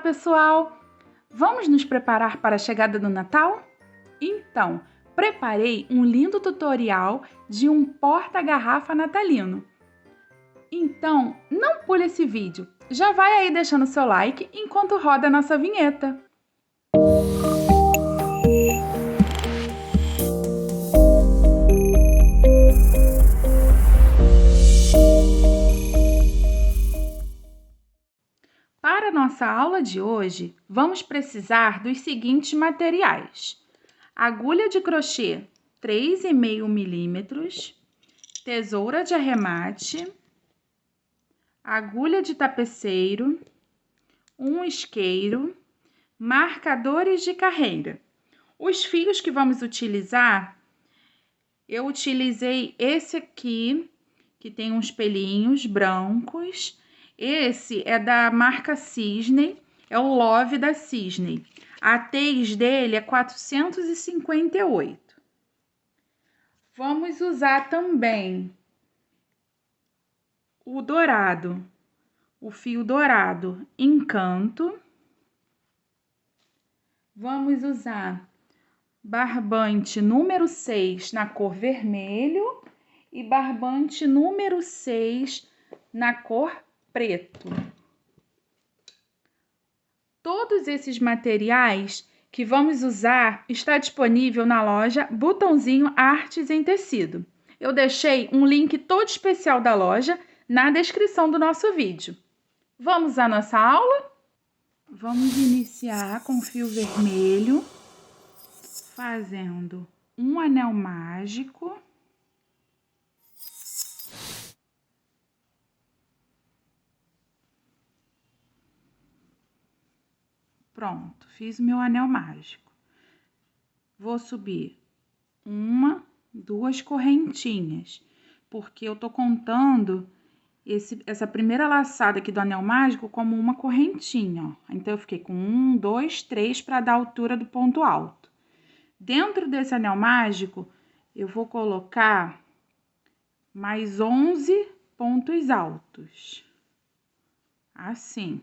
pessoal! Vamos nos preparar para a chegada do Natal? Então, preparei um lindo tutorial de um porta-garrafa natalino. Então, não pule esse vídeo. Já vai aí deixando seu like enquanto roda a nossa vinheta. Para a nossa aula de hoje, vamos precisar dos seguintes materiais: agulha de crochê 3,5 milímetros, tesoura de arremate, agulha de tapeceiro, um isqueiro, marcadores de carreira. Os fios que vamos utilizar, eu utilizei esse aqui, que tem uns pelinhos brancos. Esse é da marca Cisne, é o Love da Cisne. A tez dele é 458. Vamos usar também o dourado, o fio dourado Encanto. Vamos usar barbante número 6 na cor vermelho e barbante número 6 na cor preto. Todos esses materiais que vamos usar está disponível na loja Botãozinho Artes em Tecido. Eu deixei um link todo especial da loja na descrição do nosso vídeo. Vamos à nossa aula? Vamos iniciar com fio vermelho, fazendo um anel mágico. Pronto, fiz o meu anel mágico. Vou subir uma, duas correntinhas, porque eu tô contando essa primeira laçada aqui do anel mágico como uma correntinha, ó. Então, eu fiquei com 1, 2, 3 para dar a altura do ponto alto. Dentro desse anel mágico, eu vou colocar mais 11 pontos altos. Assim.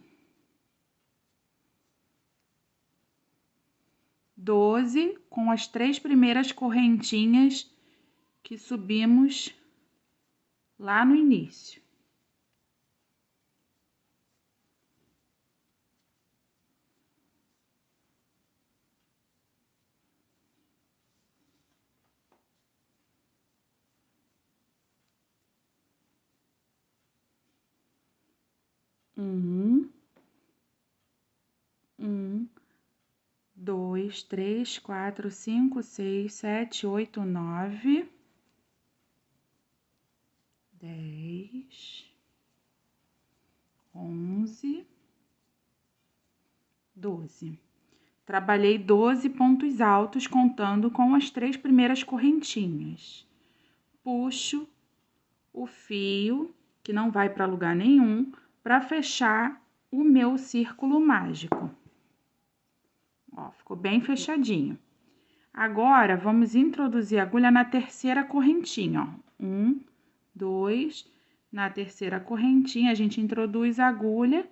12 com as 3 primeiras correntinhas que subimos lá no início. Um, 2, 3, 4, 5, 6, 7, 8, 9, 10, 11, 12. Trabalhei 12 pontos altos contando com as 3 primeiras correntinhas. Puxo o fio, que não vai para lugar nenhum, para fechar o meu círculo mágico. Ó, ficou bem fechadinho. Agora, vamos introduzir a agulha na terceira correntinha, ó. 1, 2, na terceira correntinha, a gente introduz a agulha,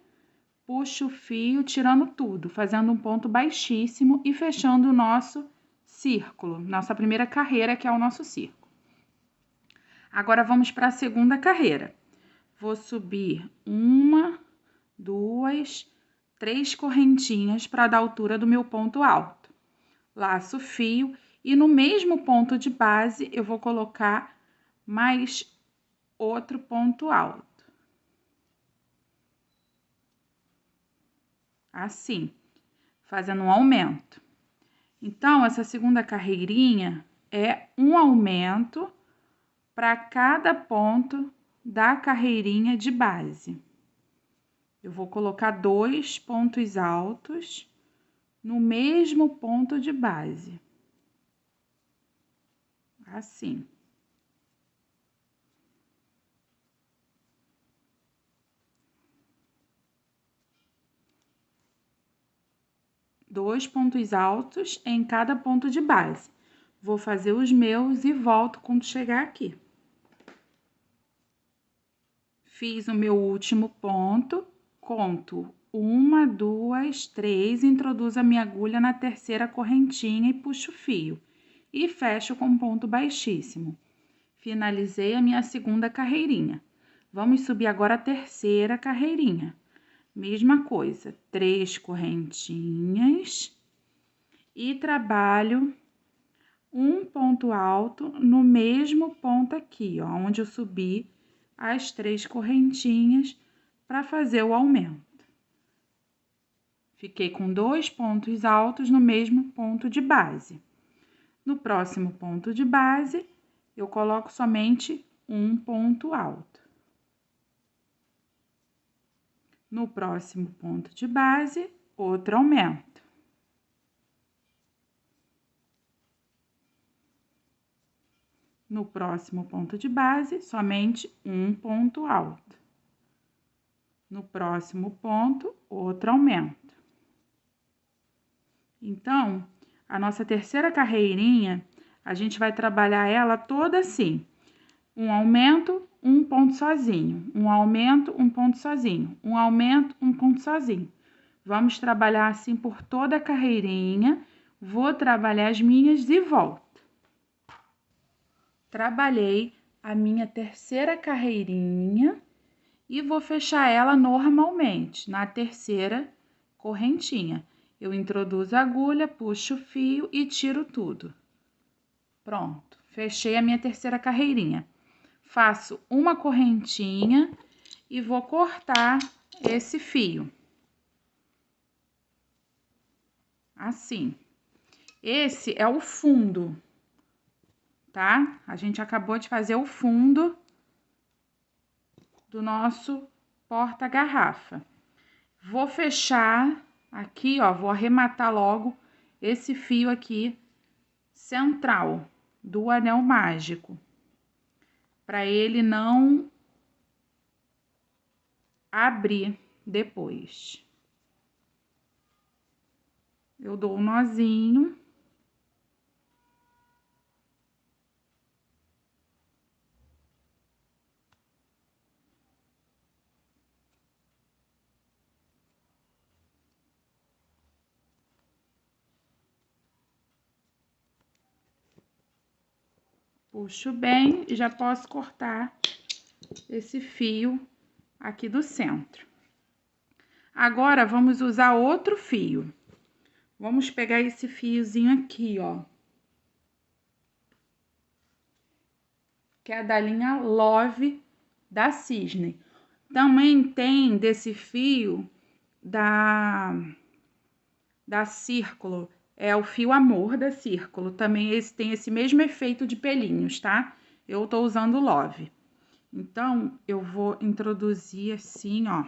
puxa o fio, tirando tudo, fazendo um ponto baixíssimo e fechando o nosso círculo, nossa primeira carreira, que é o nosso círculo. Agora, vamos para a segunda carreira. Vou subir 1, 2, 3 correntinhas para dar a altura do meu ponto alto. Laço o fio e no mesmo ponto de base eu vou colocar mais outro ponto alto. Assim, fazendo um aumento. Então, essa segunda carreirinha é um aumento para cada ponto da carreirinha de base. Eu vou colocar 2 pontos altos no mesmo ponto de base. Assim. Dois pontos altos em cada ponto de base. Vou fazer os meus e volto quando chegar aqui. Fiz o meu último ponto, conto 1, 2, 3, introduzo a minha agulha na terceira correntinha e puxo o fio. E fecho com ponto baixíssimo. Finalizei a minha segunda carreirinha. Vamos subir agora a terceira carreirinha. Mesma coisa, 3 correntinhas e trabalho um ponto alto no mesmo ponto aqui, ó, onde eu subi as 3 correntinhas para fazer o aumento. Fiquei com 2 pontos altos no mesmo ponto de base. No próximo ponto de base, eu coloco somente um ponto alto. No próximo ponto de base, outro aumento. No próximo ponto de base, somente um ponto alto. No próximo ponto, outro aumento. Então, a nossa terceira carreirinha, a gente vai trabalhar ela toda assim. Um aumento, um ponto sozinho. Um aumento, um ponto sozinho. Um aumento, um ponto sozinho. Vamos trabalhar assim por toda a carreirinha. Vou trabalhar as minhas e volto. Trabalhei a minha terceira carreirinha e vou fechar ela normalmente, na terceira correntinha. Eu introduzo a agulha, puxo o fio e tiro tudo. Pronto, fechei a minha terceira carreirinha. Faço uma correntinha e vou cortar esse fio. Assim. Esse é o fundo, tá? A gente acabou de fazer o fundo do nosso porta-garrafa. Vou fechar aqui, ó, vou arrematar logo esse fio aqui central do anel mágico, para ele não abrir depois. Eu dou um nozinho. Puxo bem e já posso cortar esse fio aqui do centro. Agora, vamos usar outro fio. Vamos pegar esse fiozinho aqui, ó. Que é da linha Love da Cisne. Também tem desse fio da Círculo. É o fio Amor da Círculo. Também tem esse mesmo efeito de pelinhos, tá? Eu tô usando Love. Então, eu vou introduzir assim, ó,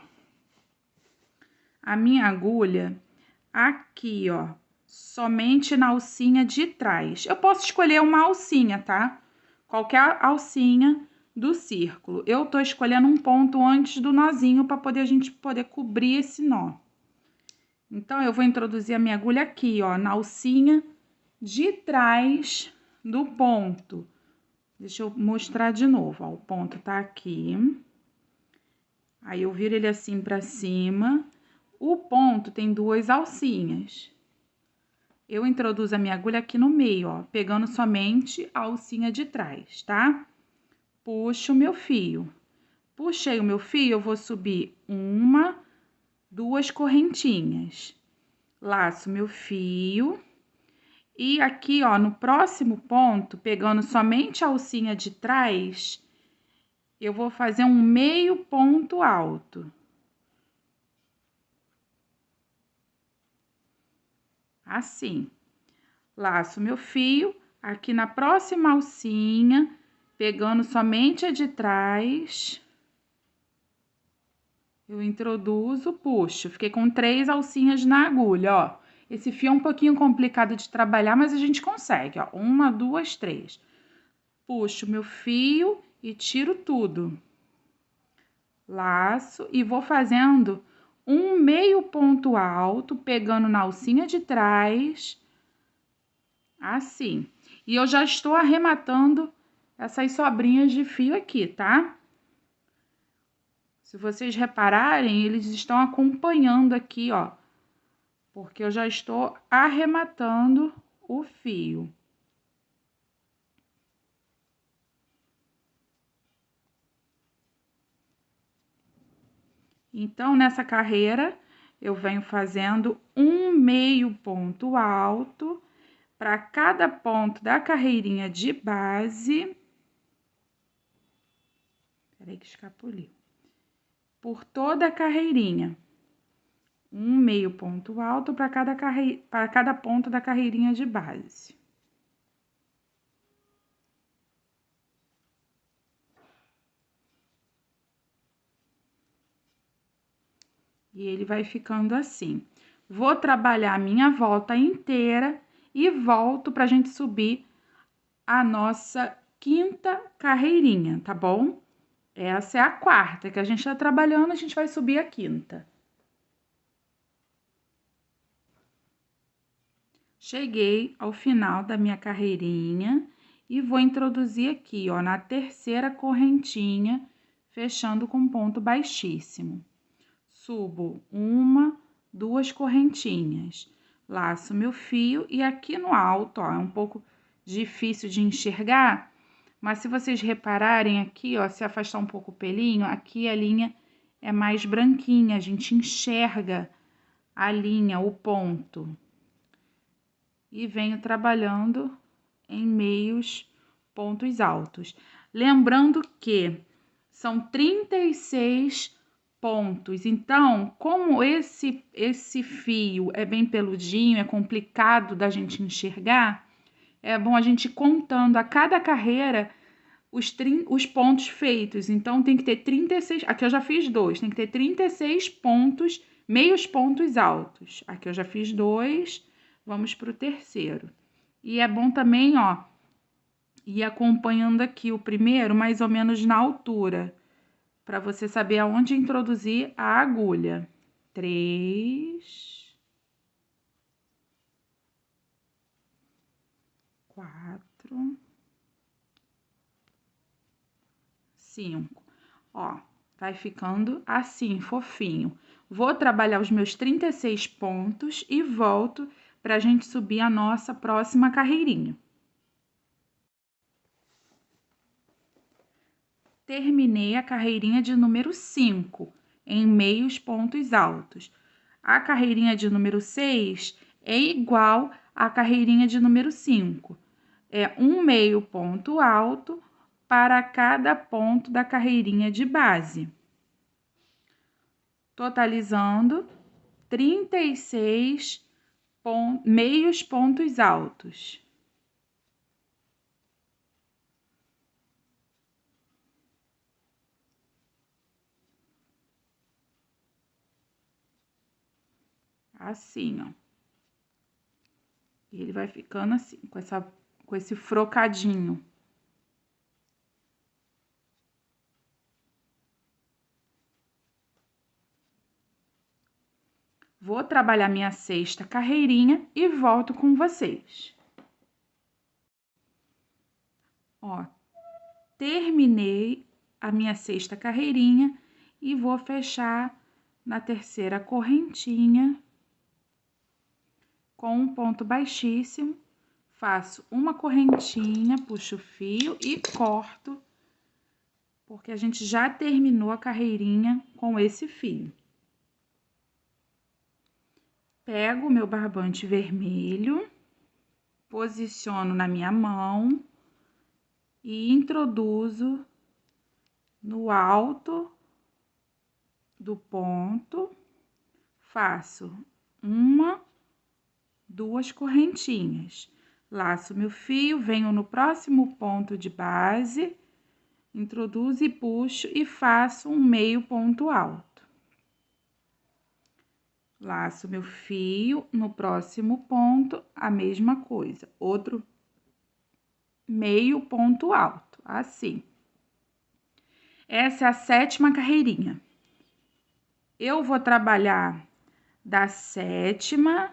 a minha agulha aqui, ó, somente na alcinha de trás. Eu posso escolher uma alcinha, tá? Qualquer alcinha do círculo. Eu tô escolhendo um ponto antes do nozinho para a gente poder cobrir esse nó. Então, eu vou introduzir a minha agulha aqui, ó, na alcinha de trás do ponto. Deixa eu mostrar de novo, ó, o ponto tá aqui. Aí, eu viro ele assim pra cima. O ponto tem 2 alcinhas. Eu introduzo a minha agulha aqui no meio, ó, pegando somente a alcinha de trás, tá? Puxo o meu fio. Puxei o meu fio, eu vou subir 1, 2 correntinhas. Laço meu fio. E aqui, ó, no próximo ponto, pegando somente a alcinha de trás, eu vou fazer um meio ponto alto. Assim. Laço meu fio, aqui na próxima alcinha, pegando somente a de trás, eu introduzo, puxo. Fiquei com 3 alcinhas na agulha, ó. Esse fio é um pouquinho complicado de trabalhar, mas a gente consegue, ó. 1, 2, 3. Puxo meu fio e tiro tudo. Laço e vou fazendo um meio ponto alto, pegando na alcinha de trás, assim. E eu já estou arrematando essas sobrinhas de fio aqui, tá? Se vocês repararem, eles estão acompanhando aqui, ó, porque eu já estou arrematando o fio. Então, nessa carreira, eu venho fazendo um meio ponto alto para cada ponto da carreirinha de base. Peraí que escapuliu. Por toda a carreirinha. Um meio ponto alto para cada ponto da carreirinha de base. E ele vai ficando assim. Vou trabalhar a minha volta inteira e volto pra gente subir a nossa quinta carreirinha, tá bom? Essa é a quarta que a gente tá trabalhando, a gente vai subir a quinta. Cheguei ao final da minha carreirinha e vou introduzir aqui, ó, na terceira correntinha, fechando com ponto baixíssimo. Subo uma, duas correntinhas, laço meu fio e aqui no alto, ó, é um pouco difícil de enxergar, mas se vocês repararem aqui, ó, se afastar um pouco o pelinho, aqui a linha é mais branquinha, a gente enxerga a linha, o ponto. E venho trabalhando em meios pontos altos. Lembrando que são 36 pontos. Então, como esse fio é bem peludinho, é complicado da gente enxergar, é bom a gente ir contando a cada carreira os pontos feitos. Então, tem que ter 36... Aqui eu já fiz 2. Tem que ter 36 pontos, meios pontos altos. Aqui eu já fiz 2. Vamos para o terceiro. E é bom também, ó, ir acompanhando aqui o primeiro, mais ou menos na altura, para você saber aonde introduzir a agulha. 3, 4, 5. Ó, vai ficando assim, fofinho. Vou trabalhar os meus 36 pontos e volto para a gente subir a nossa próxima carreirinha. Terminei a carreirinha de número 5, em meios pontos altos. A carreirinha de número 6 é igual à carreirinha de número 5. É um meio ponto alto para cada ponto da carreirinha de base. Totalizando 36 meios pontos altos. Assim, ó. E ele vai ficando assim, com esse frocadinho. Vou trabalhar minha sexta carreirinha e volto com vocês. Ó, terminei a minha sexta carreirinha e vou fechar na terceira correntinha com um ponto baixíssimo. Faço uma correntinha, puxo o fio e corto, porque a gente já terminou a carreirinha com esse fio. Pego o meu barbante vermelho, posiciono na minha mão e introduzo no alto do ponto, faço uma, duas correntinhas, laço meu fio, venho no próximo ponto de base, introduzo e puxo e faço um meio ponto alto. Laço meu fio, no próximo ponto, a mesma coisa, outro meio ponto alto, assim. Essa é a sétima carreirinha. Eu vou trabalhar da sétima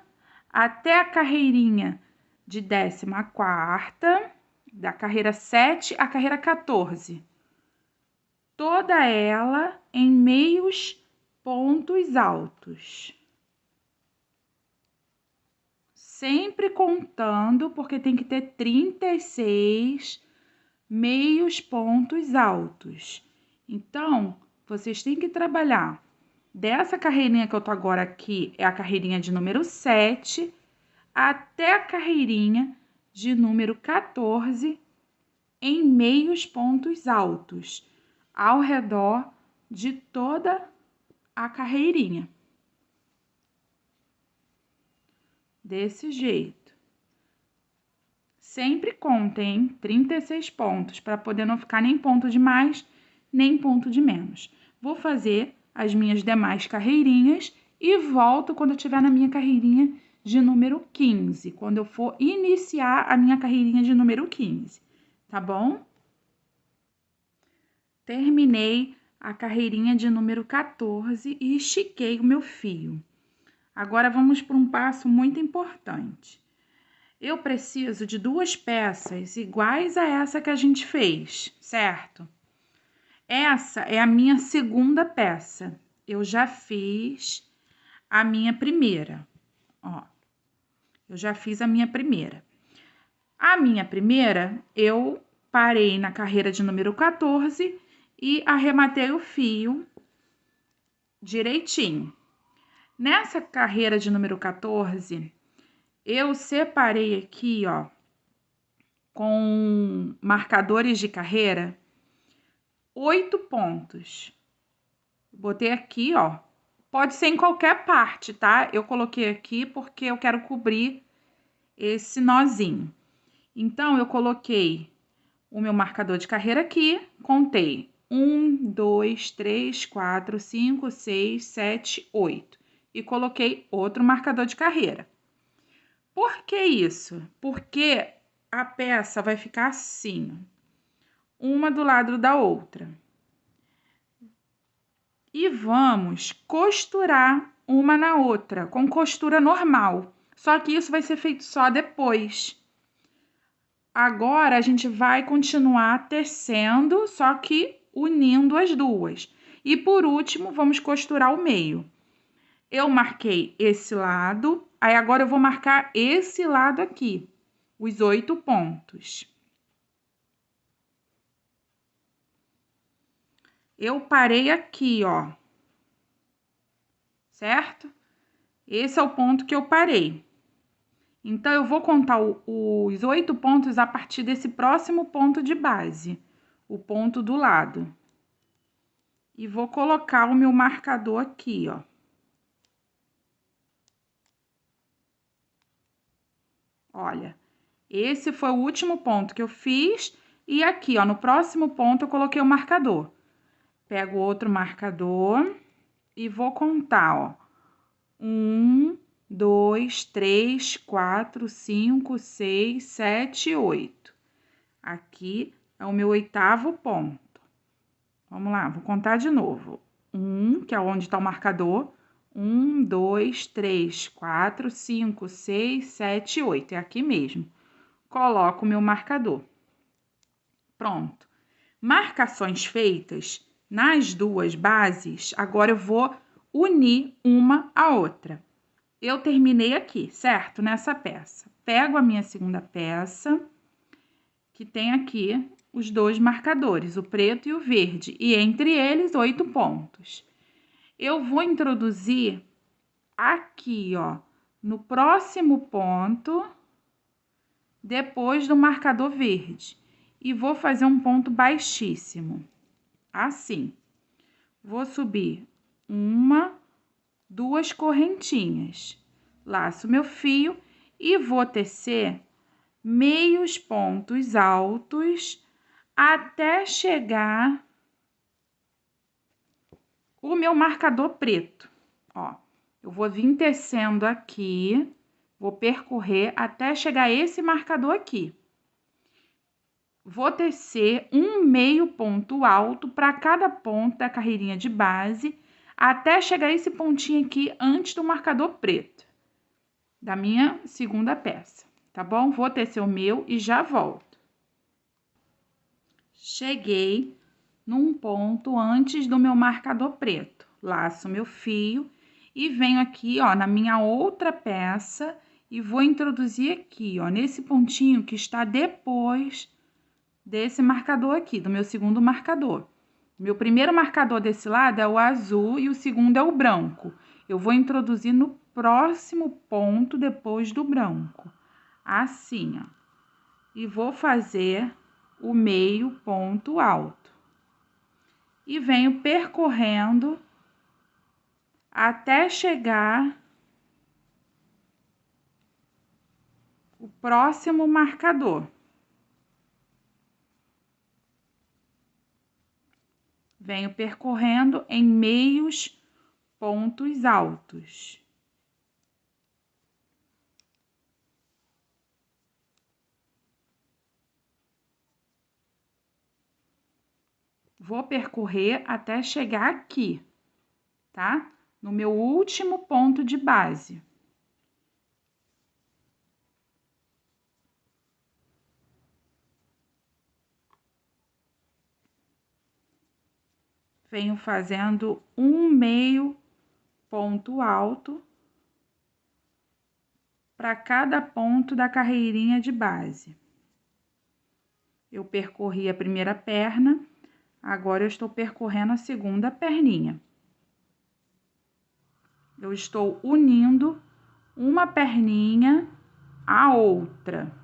até a carreirinha de 14ª, da carreira 7 à carreira 14. toda ela em meios pontos altos. Sempre contando, porque tem que ter 36 meios pontos altos. Então, vocês têm que trabalhar dessa carreirinha que eu tô agora aqui, é a carreirinha de número 7, até a carreirinha de número 14 em meios pontos altos, ao redor de toda a carreirinha. Desse jeito. Sempre contem, hein? 36 pontos, para poder não ficar nem ponto de mais, nem ponto de menos. Vou fazer as minhas demais carreirinhas e volto quando eu estiver na minha carreirinha de número 15, quando eu for iniciar a minha carreirinha de número 15, tá bom? Terminei a carreirinha de número 14 e estiquei o meu fio. Agora, vamos para um passo muito importante. Eu preciso de 2 peças iguais a essa que a gente fez, certo? Essa é a minha segunda peça. Eu já fiz a minha primeira, ó. Eu já fiz a minha primeira. A minha primeira, eu parei na carreira de número 14 e arrematei o fio direitinho. Nessa carreira de número 14, eu separei aqui, ó, com marcadores de carreira, 8 pontos. Botei aqui, ó. Pode ser em qualquer parte, tá? Eu coloquei aqui porque eu quero cobrir esse nozinho. Então, eu coloquei o meu marcador de carreira aqui, contei 1, 2, 3, 4, 5, 6, 7, 8. E coloquei outro marcador de carreira. Por que isso? Porque a peça vai ficar assim, uma do lado da outra. E vamos costurar uma na outra, com costura normal. Só que isso vai ser feito só depois. Agora, a gente vai continuar tecendo, só que unindo as duas. E por último, vamos costurar o meio. Eu marquei esse lado, aí agora eu vou marcar esse lado aqui, os 8 pontos. Eu parei aqui, ó, certo? Esse é o ponto que eu parei. Então, eu vou contar os 8 pontos a partir desse próximo ponto de base, o ponto do lado. E vou colocar o meu marcador aqui, ó. Olha, esse foi o último ponto que eu fiz. E aqui, ó, no próximo ponto eu coloquei o marcador. Pego outro marcador e vou contar, ó. 1, 2, 3, 4, 5, 6, 7, 8. Aqui é o meu 8º ponto. Vamos lá, vou contar de novo. 1, que é onde está o marcador. 1, 2, 3, 4, 5, 6, 7, 8. É aqui mesmo. Coloco o meu marcador. Pronto. Marcações feitas nas duas bases, agora eu vou unir uma à outra. Eu terminei aqui, certo? Nessa peça. Pego a minha segunda peça, que tem aqui os 2 marcadores, o preto e o verde, e entre eles 8 pontos. Eu vou introduzir aqui, ó, no próximo ponto, depois do marcador verde, e vou fazer um ponto baixíssimo, assim. Vou subir 1, 2 correntinhas, laço meu fio e vou tecer meios pontos altos até chegar o meu marcador preto, ó. Eu vou vir tecendo aqui, vou percorrer até chegar esse marcador aqui. Vou tecer um meio ponto alto para cada ponto da carreirinha de base, até chegar esse pontinho aqui antes do marcador preto, da minha segunda peça, tá bom? Vou tecer o meu e já volto. Cheguei num ponto antes do meu marcador preto. Laço meu fio e venho aqui, ó, na minha outra peça e vou introduzir aqui, ó, nesse pontinho que está depois desse marcador aqui, do meu segundo marcador. Meu primeiro marcador desse lado é o azul e o segundo é o branco. Eu vou introduzir no próximo ponto depois do branco, assim, ó. E vou fazer o meio ponto alto. E venho percorrendo até chegar o próximo marcador. Venho percorrendo em meios pontos altos. Vou percorrer até chegar aqui, tá? No meu último ponto de base. Venho fazendo um meio ponto alto para cada ponto da carreirinha de base. Eu percorri a primeira perna, agora eu estou percorrendo a segunda perninha. Eu estou unindo uma perninha à outra.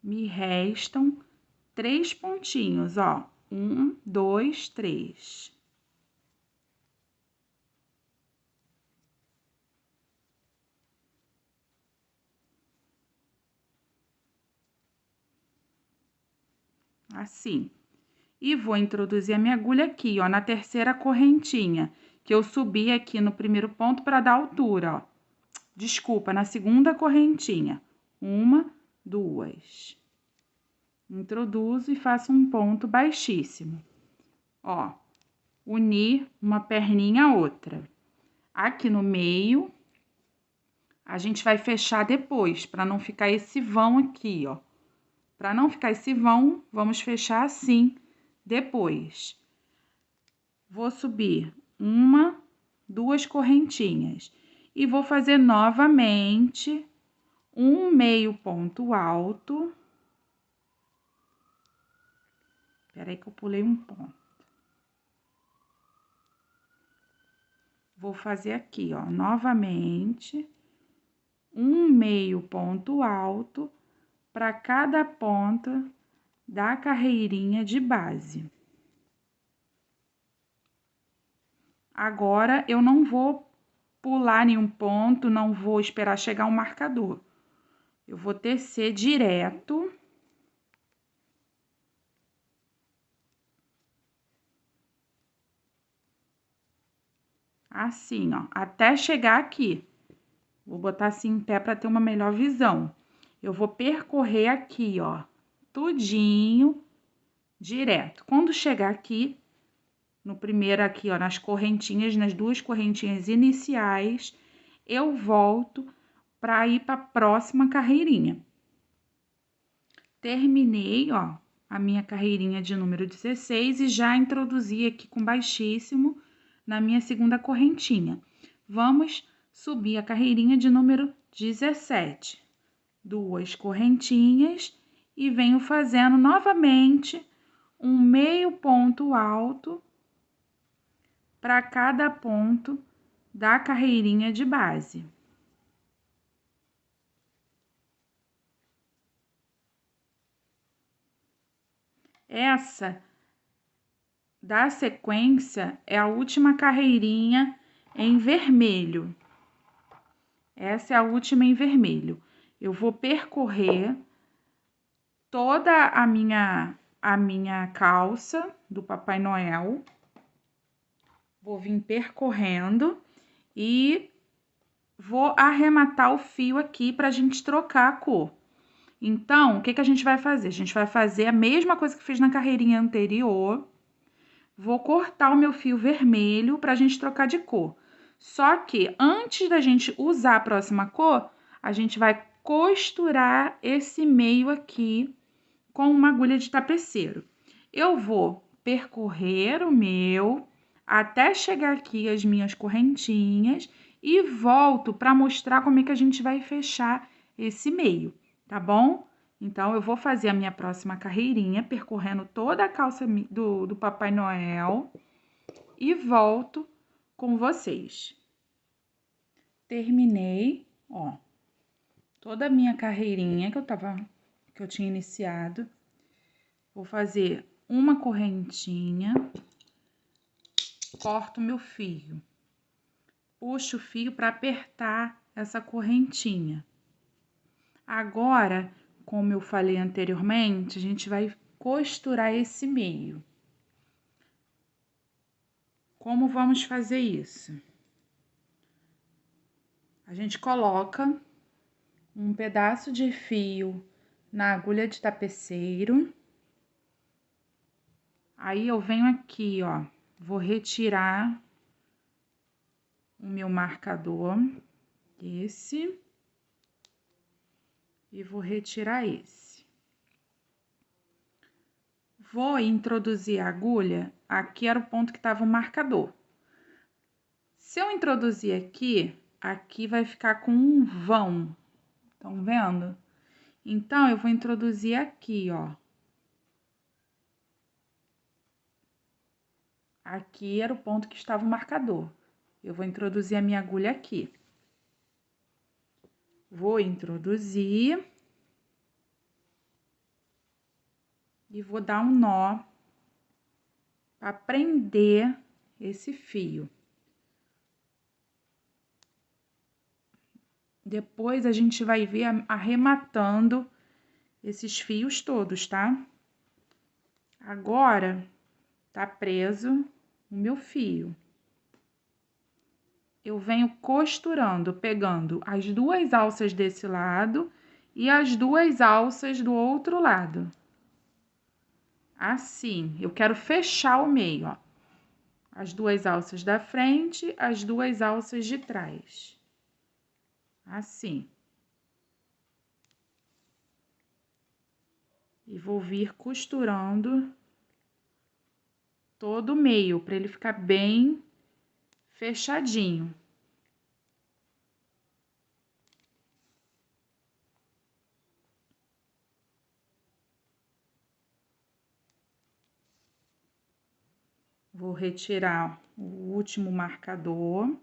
Me restam 3 pontinhos, ó. 1, 2, 3. Assim. E vou introduzir a minha agulha aqui, ó, na terceira correntinha, que eu subi aqui no primeiro ponto para dar altura, ó. Desculpa, na segunda correntinha. 1, 2. Introduzo e faço um ponto baixíssimo. Ó, unir uma perninha a outra. Aqui no meio, a gente vai fechar depois, para não ficar esse vão aqui, ó. Para não ficar esse vão, vamos fechar assim depois. Vou subir 1, 2 correntinhas e vou fazer novamente um meio ponto alto. Peraí que eu pulei um ponto. Vou fazer aqui, ó, novamente um meio ponto alto para cada ponta da carreirinha de base. Agora, eu não vou pular nenhum ponto, não vou esperar chegar um marcador. Eu vou tecer direto. Assim, ó, até chegar aqui. Vou botar assim em pé para ter uma melhor visão. Eu vou percorrer aqui, ó, tudinho, direto. Quando chegar aqui, no primeiro aqui, ó, nas correntinhas, nas 2 correntinhas iniciais, eu volto para ir para a próxima carreirinha. Terminei, ó, a minha carreirinha de número 16 e já introduzi aqui com baixíssimo na minha segunda correntinha. Vamos subir a carreirinha de número 17. 2 correntinhas e venho fazendo novamente um meio ponto alto para cada ponto da carreirinha de base. Essa da sequência é a última carreirinha em vermelho. Essa é a última em vermelho. Eu vou percorrer toda a minha calça do Papai Noel. Vou vir percorrendo e vou arrematar o fio aqui pra gente trocar a cor. Então, o que que a gente vai fazer? A gente vai fazer a mesma coisa que fiz na carreirinha anterior. Vou cortar o meu fio vermelho pra gente trocar de cor. Só que antes da gente usar a próxima cor, a gente vai costurar esse meio aqui com uma agulha de tapeceiro. Eu vou percorrer o meu até chegar aqui as minhas correntinhas e volto para mostrar como é que a gente vai fechar esse meio, tá bom? Então, eu vou fazer a minha próxima carreirinha, percorrendo toda a calça do Papai Noel e volto com vocês. Terminei, ó, toda a minha carreirinha que eu tinha iniciado. Vou fazer uma correntinha, corto meu fio, puxo o fio para apertar essa correntinha. Agora, como eu falei anteriormente, a gente vai costurar esse meio. Como vamos fazer isso? A gente coloca um pedaço de fio na agulha de tapeceiro. Aí, eu venho aqui, ó, vou retirar o meu marcador, esse, e vou retirar esse. Vou introduzir a agulha, aqui era o ponto que estava o marcador. Se eu introduzir aqui, aqui vai ficar com um vão, estão vendo? Então, eu vou introduzir aqui, ó. Aqui era o ponto que estava o marcador. Eu vou introduzir a minha agulha aqui. Vou introduzir. E vou dar um nó para prender esse fio. Depois, a gente vai ver arrematando esses fios todos, tá? Agora, tá preso o meu fio. Eu venho costurando, pegando as duas alças desse lado e as duas alças do outro lado. Assim, eu quero fechar o meio, ó. As duas alças da frente, as duas alças de trás. Assim. E vou vir costurando todo o meio, para ele ficar bem fechadinho. Vou retirar o último marcador.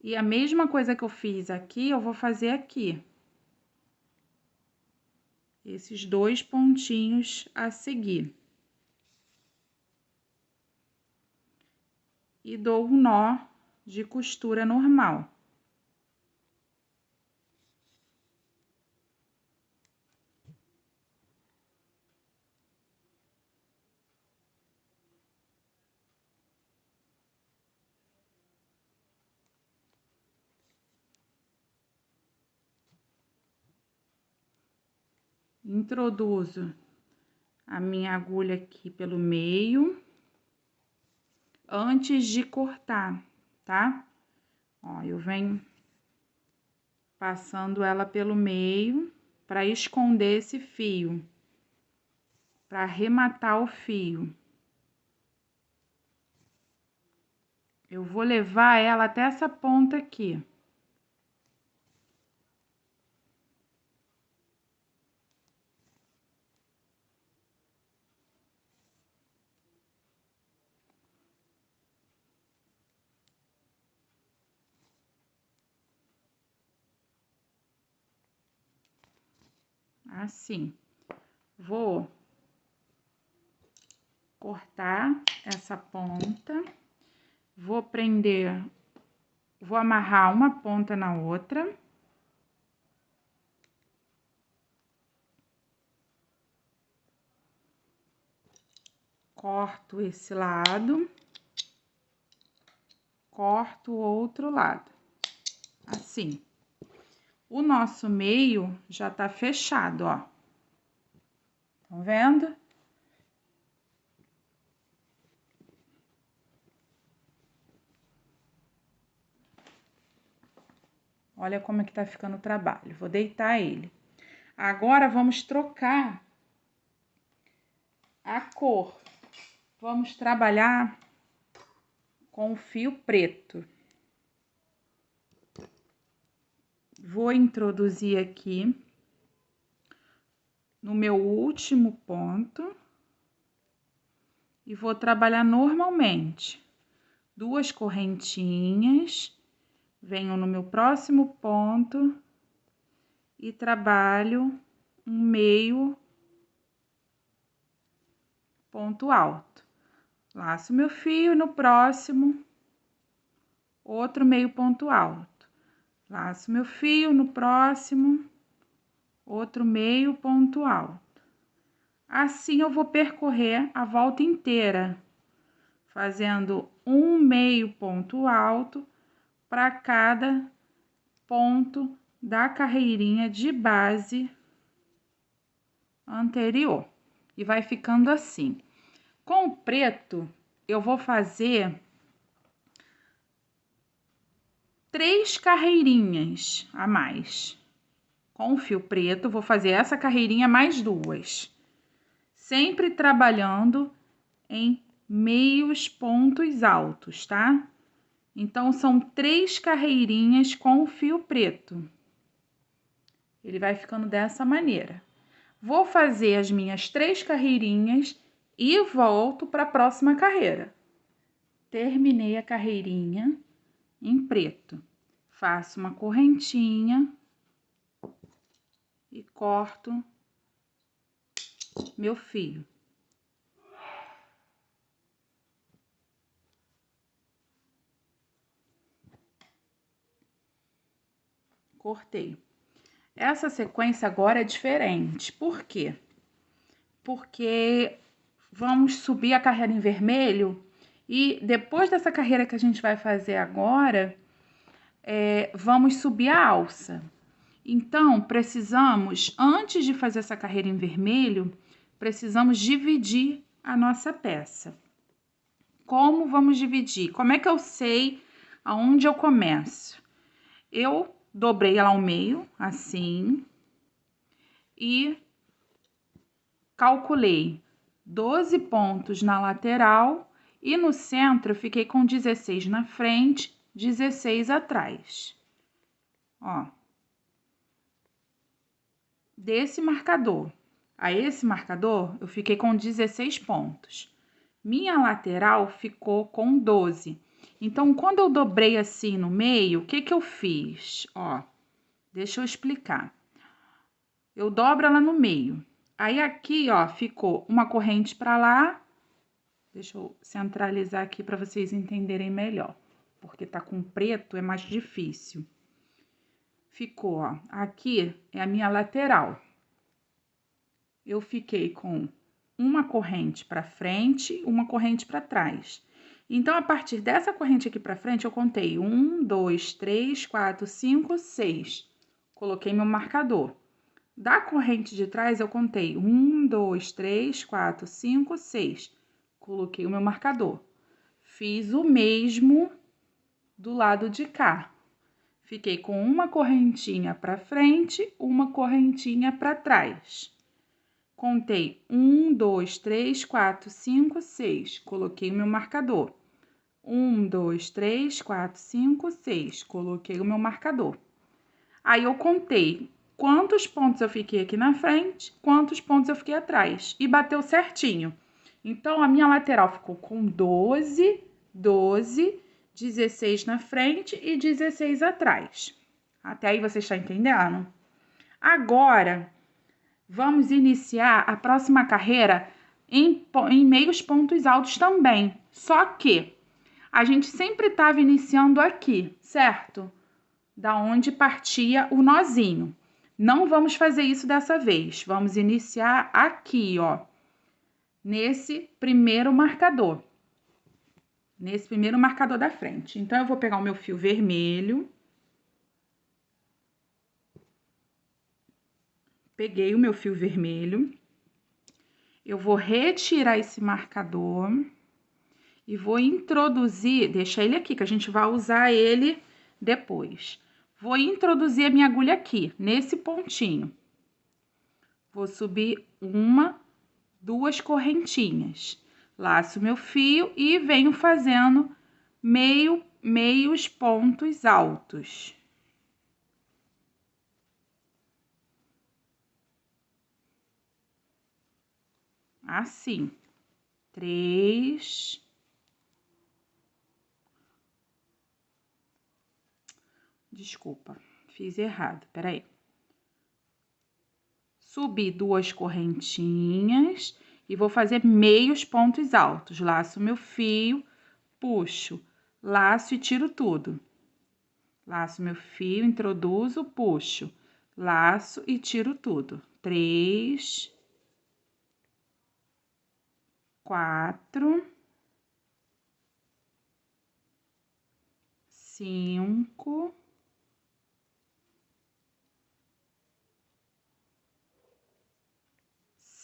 E a mesma coisa que eu fiz aqui, eu vou fazer aqui. Esses dois pontinhos a seguir. E dou um nó de costura normal. Introduzo a minha agulha aqui pelo meio, antes de cortar, tá? Ó, eu venho passando ela pelo meio para esconder esse fio, para arrematar o fio. Eu vou levar ela até essa ponta aqui. Assim. Vou cortar essa ponta, vou prender, vou amarrar uma ponta na outra corto esse lado, corto o outro lado, assim. O nosso meio já tá fechado, ó. Estão vendo? Olha como é que tá ficando o trabalho. Vou deitar ele. Agora, vamos trocar a cor. Vamos trabalhar com o fio preto. Vou introduzir aqui no meu último ponto e vou trabalhar normalmente. 2 correntinhas, venho no meu próximo ponto e trabalho um meio ponto alto. Laço meu fio e no próximo, outro meio ponto alto. Laço meu fio no próximo, outro meio ponto alto. Assim, eu vou percorrer a volta inteira, fazendo um meio ponto alto para cada ponto da carreirinha de base anterior. E vai ficando assim. Com o preto, eu vou fazer 3 carreirinhas a mais. Com o fio preto, vou fazer essa carreirinha mais 2. Sempre trabalhando em meios pontos altos, tá? Então, são 3 carreirinhas com o fio preto. Ele vai ficando dessa maneira. Vou fazer as minhas 3 carreirinhas e volto para a próxima carreira. Terminei a carreirinha em preto. Faço uma correntinha e corto meu fio. Cortei. Essa sequência agora é diferente. Por quê? Porque vamos subir a carreira em vermelho e depois dessa carreira que a gente vai fazer agora, vamos subir a alça. Então, precisamos, antes de fazer essa carreira em vermelho, precisamos dividir a nossa peça. Como vamos dividir? Como é que eu sei aonde eu começo? Eu dobrei ela ao meio, assim, e calculei 12 pontos na lateral e no centro eu fiquei com 16 na frente, 16 atrás. Ó. Desse marcador a esse marcador, eu fiquei com 16 pontos. Minha lateral ficou com 12. Então, quando eu dobrei assim no meio, o que que eu fiz? Ó, deixa eu explicar. Eu dobro ela no meio. Aí, aqui, ó, ficou uma corrente para lá. Deixa eu centralizar aqui para vocês entenderem melhor. Porque tá com preto, é mais difícil. Ficou, ó, aqui é a minha lateral. Eu fiquei com uma corrente para frente, uma corrente para trás. Então, a partir dessa corrente aqui para frente, eu contei 1, 2, 3, 4, 5, 6. Coloquei meu marcador. Da corrente de trás, eu contei 1, 2, 3, 4, 5, 6. Coloquei o meu marcador. Fiz o mesmo do lado de cá. Fiquei com uma correntinha para frente, uma correntinha para trás. Contei 1, 2, 3, 4, 5, 6. Coloquei o meu marcador. 1, 2, 3, 4, 5, 6. Coloquei o meu marcador. Aí, eu contei quantos pontos eu fiquei aqui na frente, quantos pontos eu fiquei atrás. E bateu certinho. Então, a minha lateral ficou com 12, 12, 16 na frente e 16 atrás. Até aí, você está entendendo? Agora, vamos iniciar a próxima carreira em meios pontos altos também. Só que a gente sempre estava iniciando aqui, certo? Da onde partia o nozinho. Não vamos fazer isso dessa vez. Vamos iniciar aqui, ó. nesse primeiro marcador. Nesse primeiro marcador da frente. Então, eu vou pegar o meu fio vermelho. Peguei o meu fio vermelho. Eu vou retirar esse marcador e vou introduzir, deixa ele aqui, que a gente vai usar ele depois. Vou introduzir a minha agulha aqui, nesse pontinho. Vou subir uma, duas correntinhas. Laço meu fio e venho fazendo meios pontos altos. Assim. 3. Desculpa, fiz errado, peraí. Subi 2 correntinhas e vou fazer meios pontos altos. Laço meu fio, puxo, laço e tiro tudo. Laço meu fio, introduzo, puxo, laço e tiro tudo. 3, 4, 5,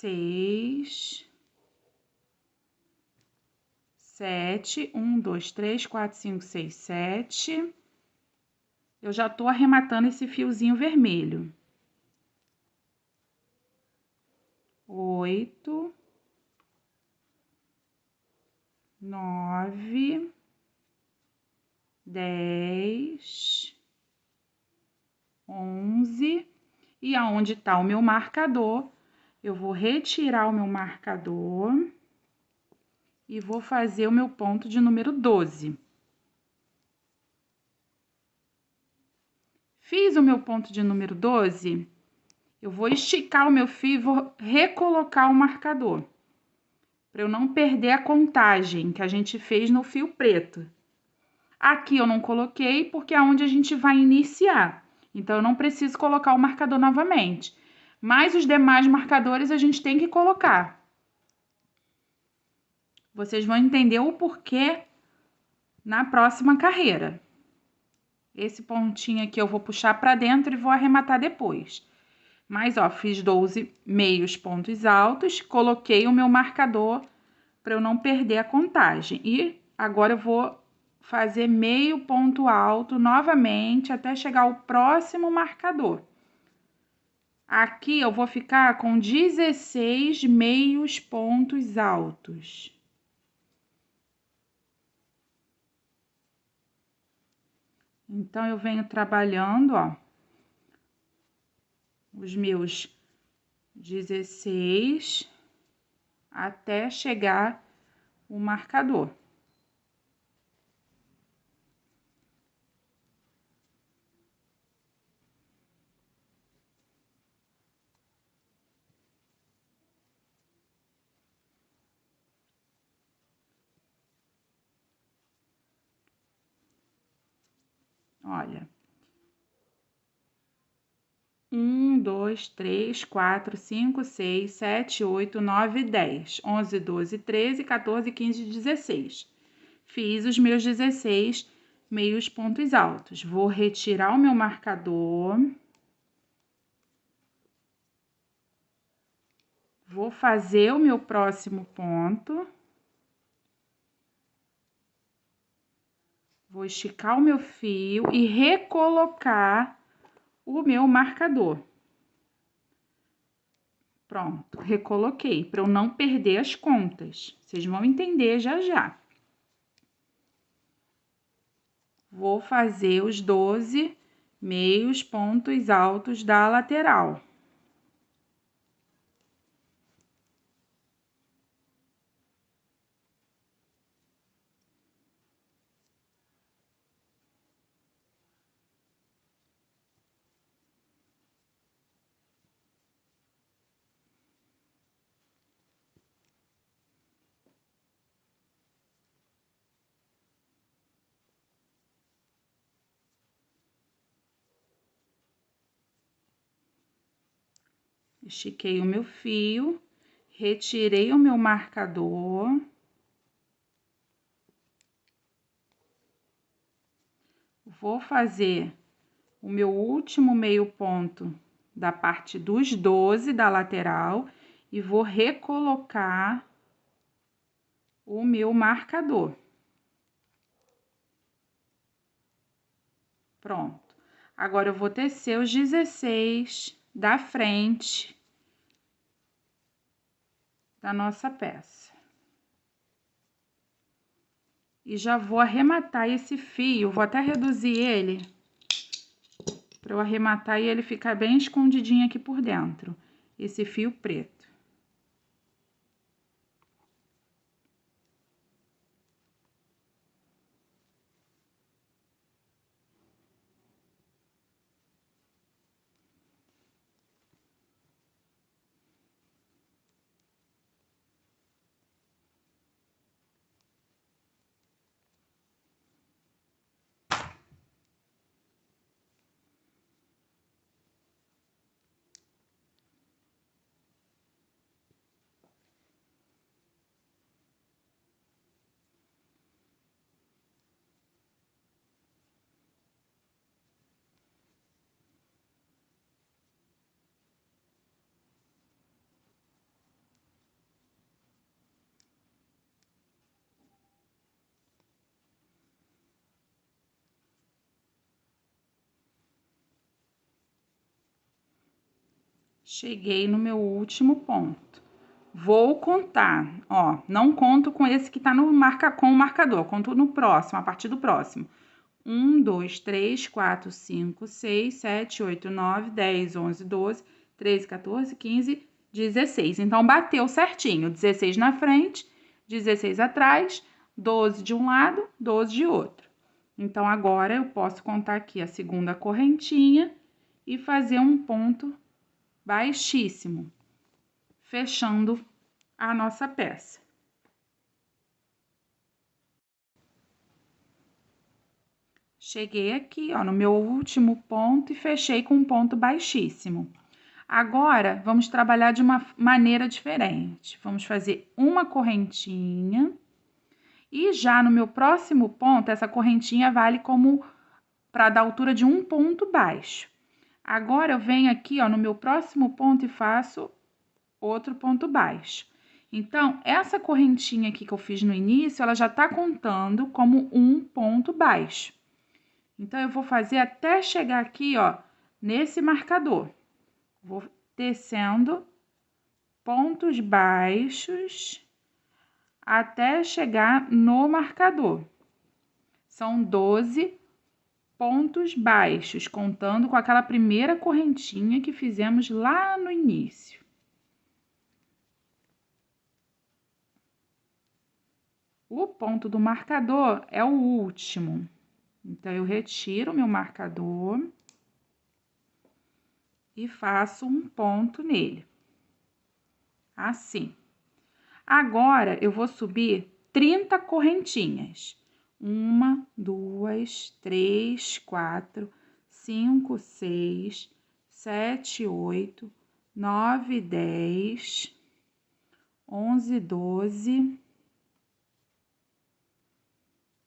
6, 7, 1, 2, 3, 4, 5, 6, 7. Eu já tô arrematando esse fiozinho vermelho. 8, 9, 10, 11. E aonde tá o meu marcador, eu vou retirar o meu marcador e vou fazer o meu ponto de número 12. Fiz o meu ponto de número 12, eu vou esticar o meu fio e vou recolocar o marcador, para eu não perder a contagem que a gente fez no fio preto. Aqui eu não coloquei porque é onde a gente vai iniciar, então eu não preciso colocar o marcador novamente. Mas os demais marcadores a gente tem que colocar. Vocês vão entender o porquê na próxima carreira. Esse pontinho aqui eu vou puxar para dentro e vou arrematar depois. Mas, ó, fiz 12 meios pontos altos, coloquei o meu marcador para eu não perder a contagem. E agora eu vou fazer meio ponto alto novamente até chegar ao próximo marcador. Aqui eu vou ficar com 16 meios pontos altos. Então, eu venho trabalhando, ó, os meus 16 até chegar o marcador. Olha. 1, 2, 3, 4, 5, 6, 7, 8, 9, 10, 11, 12, 13, 14, 15, 16. Fiz os meus 16 meios pontos altos. Vou retirar o meu marcador. Vou fazer o meu próximo ponto. Vou esticar o meu fio e recolocar o meu marcador. Pronto, recoloquei, para eu não perder as contas. Vocês vão entender já já. Vou fazer os 12 meios pontos altos da lateral. Estiquei o meu fio, retirei o meu marcador. Vou fazer o meu último meio ponto da parte dos 12 da lateral e vou recolocar o meu marcador. Pronto. Agora, eu vou tecer os 16 da frente da nossa peça. E já vou arrematar esse fio, vou até reduzir ele, para eu arrematar e ele ficar bem escondidinho aqui por dentro, esse fio preto. Cheguei no meu último ponto. Vou contar, ó, não conto com esse que tá no com o marcador, conto no próximo, a partir do próximo. 1, 2, 3, 4, 5, 6, 7, 8, 9, 10, 11, 12, 13, 14, 15, 16. Então, bateu certinho, 16 na frente, 16 atrás, 12 de um lado, 12 de outro. Então, agora eu posso contar aqui a segunda correntinha e fazer um ponto baixíssimo, fechando a nossa peça. Cheguei aqui, ó, no meu último ponto e fechei com um ponto baixíssimo. Agora, vamos trabalhar de uma maneira diferente. Vamos fazer uma correntinha e já no meu próximo ponto, essa correntinha vale como para dar altura de um ponto baixo. Agora, eu venho aqui, ó, no meu próximo ponto e faço outro ponto baixo. Então, essa correntinha aqui que eu fiz no início, ela já tá contando como um ponto baixo. Então, eu vou fazer até chegar aqui, ó, nesse marcador. Vou descendo pontos baixos até chegar no marcador. São 12 pontos baixos, contando com aquela primeira correntinha que fizemos lá no início. O ponto do marcador é o último. Então, eu retiro o meu marcador e faço um ponto nele. Assim. Agora, eu vou subir 30 correntinhas. 1, 2, 3, 4, 5, 6, 7, 8, 9, 10, 11, 12,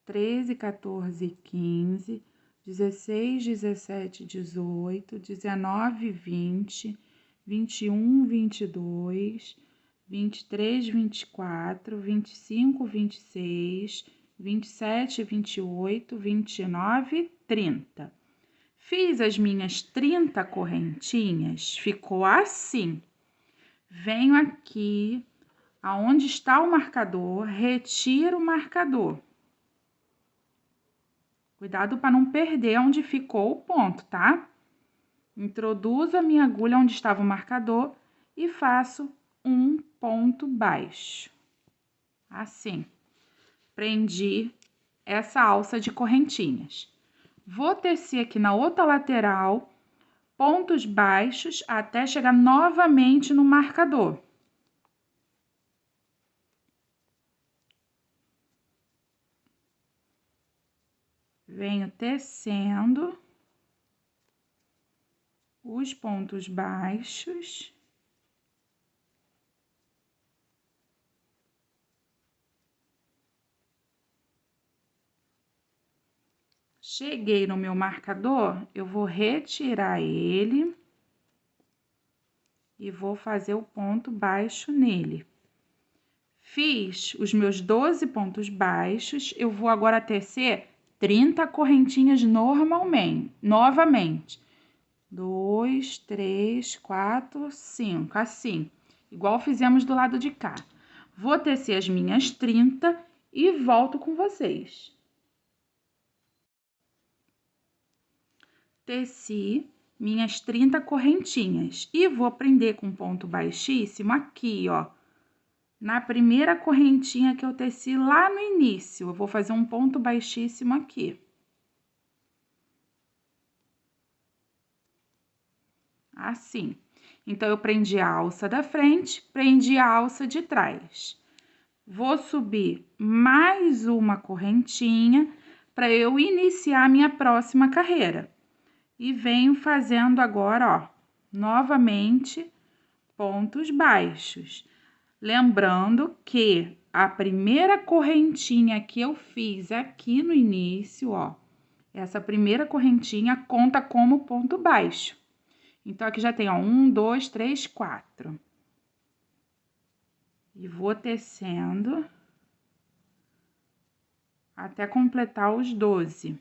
13, 14, 15, 16, 17, 18, 19, 20, 21, 22, 23, 24, 25, 26, 27, 28, 29, 30. Fiz as minhas 30 correntinhas, ficou assim. Venho aqui, aonde está o marcador, retiro o marcador. Cuidado para não perder onde ficou o ponto, tá? Introduzo a minha agulha onde estava o marcador e faço um ponto baixo. Assim. Prendi essa alça de correntinhas. Vou tecer aqui na outra lateral pontos baixos até chegar novamente no marcador. Venho tecendo os pontos baixos. Cheguei no meu marcador, eu vou retirar ele e vou fazer o ponto baixo nele. Fiz os meus 12 pontos baixos, eu vou agora tecer 30 correntinhas novamente. 2, 3, 4, 5, assim, igual fizemos do lado de cá. Vou tecer as minhas 30 e volto com vocês. Teci minhas 30 correntinhas e vou prender com ponto baixíssimo aqui, ó, na primeira correntinha que eu teci lá no início. Eu vou fazer um ponto baixíssimo aqui. Assim. Então, eu prendi a alça da frente, prendi a alça de trás. Vou subir mais uma correntinha para eu iniciar a minha próxima carreira. E venho fazendo agora, ó, novamente, pontos baixos. Lembrando que a primeira correntinha que eu fiz aqui no início, ó, essa primeira correntinha conta como ponto baixo. Então, aqui já tem, ó, 1, 2, 3, 4. E vou tecendo até completar os 12.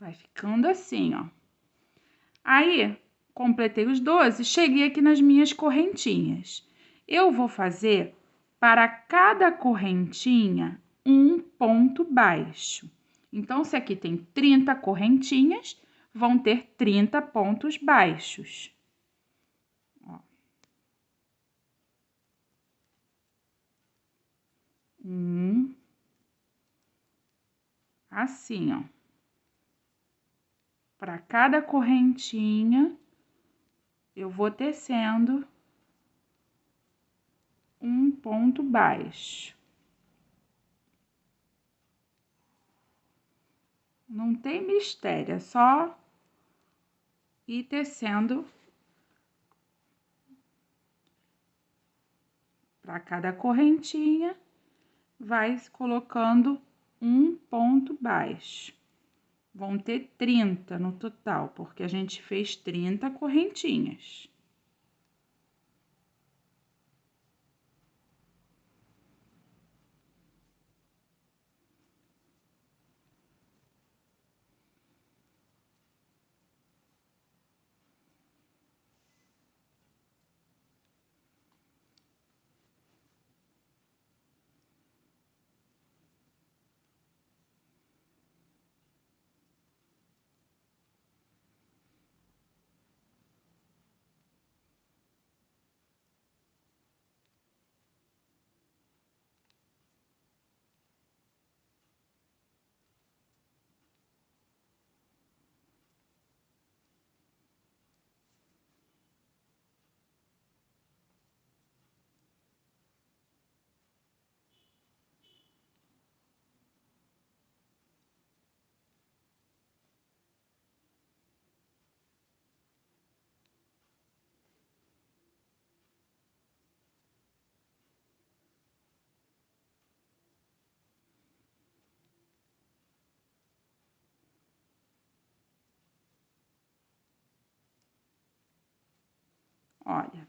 Vai ficando assim, ó. Aí, completei os 12, cheguei aqui nas minhas correntinhas. Eu vou fazer para cada correntinha um ponto baixo. Então, se aqui tem 30 correntinhas, vão ter 30 pontos baixos. Ó. 1, assim, ó. Para cada correntinha, eu vou tecendo um ponto baixo. Não tem mistério, é só ir tecendo para cada correntinha, vai colocando um ponto baixo. Vão ter 30 no total, porque a gente fez 30 correntinhas. Olha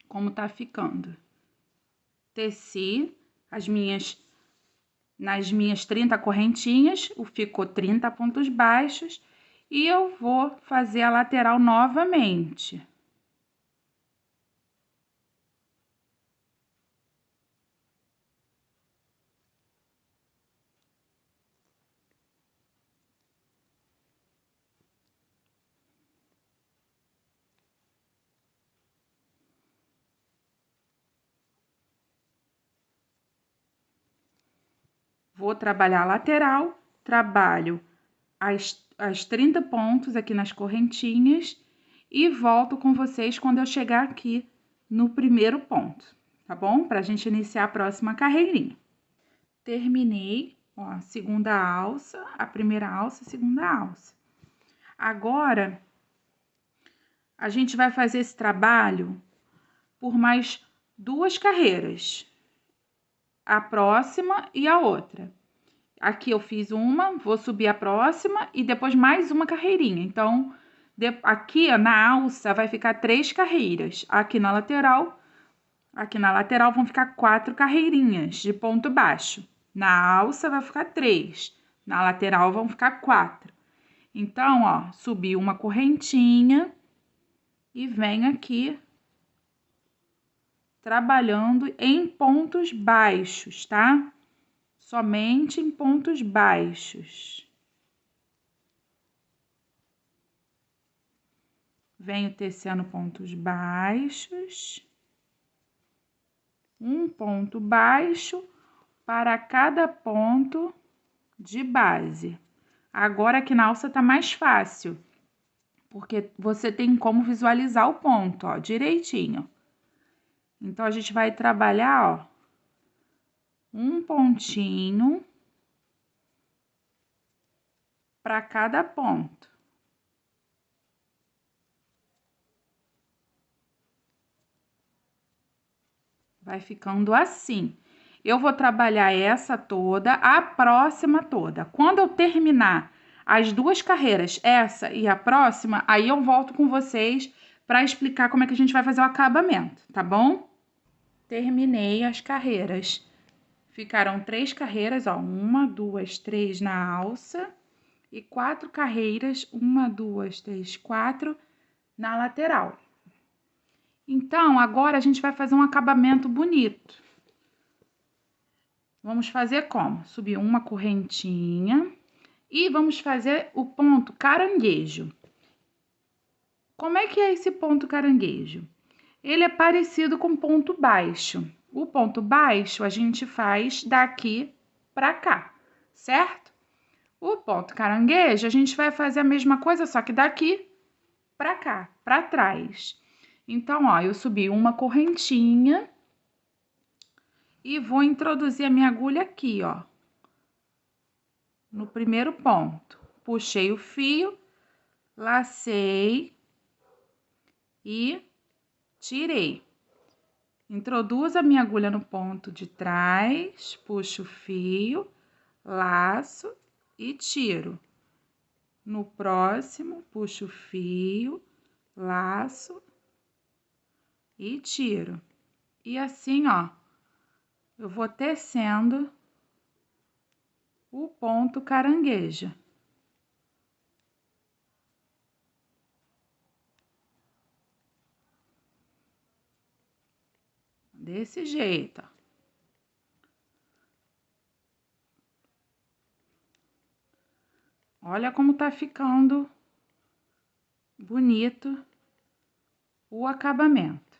como tá ficando. Teci nas minhas 30 correntinhas, ficou 30 pontos baixos, e eu vou fazer a lateral novamente. Vou trabalhar a lateral, trabalho as 30 pontos aqui nas correntinhas e volto com vocês quando eu chegar aqui no primeiro ponto, tá bom? Pra gente iniciar a próxima carreirinha. Terminei, ó, a segunda alça, a primeira alça, a segunda alça. Agora, A gente vai fazer esse trabalho por mais 2 carreiras, a próxima e a outra. Aqui eu fiz uma, vou subir a próxima e depois mais uma carreirinha. Então, aqui ó, na alça vai ficar 3 carreiras. Aqui na lateral vão ficar 4 carreirinhas de ponto baixo. Na alça vai ficar 3, na lateral vão ficar 4. Então, ó, subi uma correntinha e venho aqui trabalhando em pontos baixos, tá? Somente em pontos baixos. Venho tecendo pontos baixos. Um ponto baixo para cada ponto de base. Agora aqui na alça tá mais fácil, porque você tem como visualizar o ponto, ó, direitinho. Então, a gente vai trabalhar, ó, um pontinho para cada ponto. Vai ficando assim. Eu vou trabalhar essa toda, a próxima toda. Quando eu terminar as 2 carreiras, essa e a próxima, aí eu volto com vocês para explicar como é que a gente vai fazer o acabamento, tá bom? Terminei as carreiras. Ficaram 3 carreiras, ó, 1, 2, 3 na alça e 4 carreiras, 1, 2, 3, 4 na lateral. Então, agora a gente vai fazer um acabamento bonito. Vamos fazer como? Subir uma correntinha e vamos fazer o ponto caranguejo. Como é que é esse ponto caranguejo? Ele é parecido com ponto baixo. O ponto baixo a gente faz daqui para cá, certo? O ponto caranguejo a gente vai fazer a mesma coisa, só que daqui para cá, para trás. Então, ó, eu subi uma correntinha e vou introduzir a minha agulha aqui, ó, no primeiro ponto. Puxei o fio, lacei e tirei. Introduzo a minha agulha no ponto de trás, puxo o fio, laço e tiro. No próximo, puxo o fio, laço e tiro. E assim, ó, eu vou tecendo o ponto caranguejo. Desse jeito, ó. Olha como tá ficando bonito o acabamento.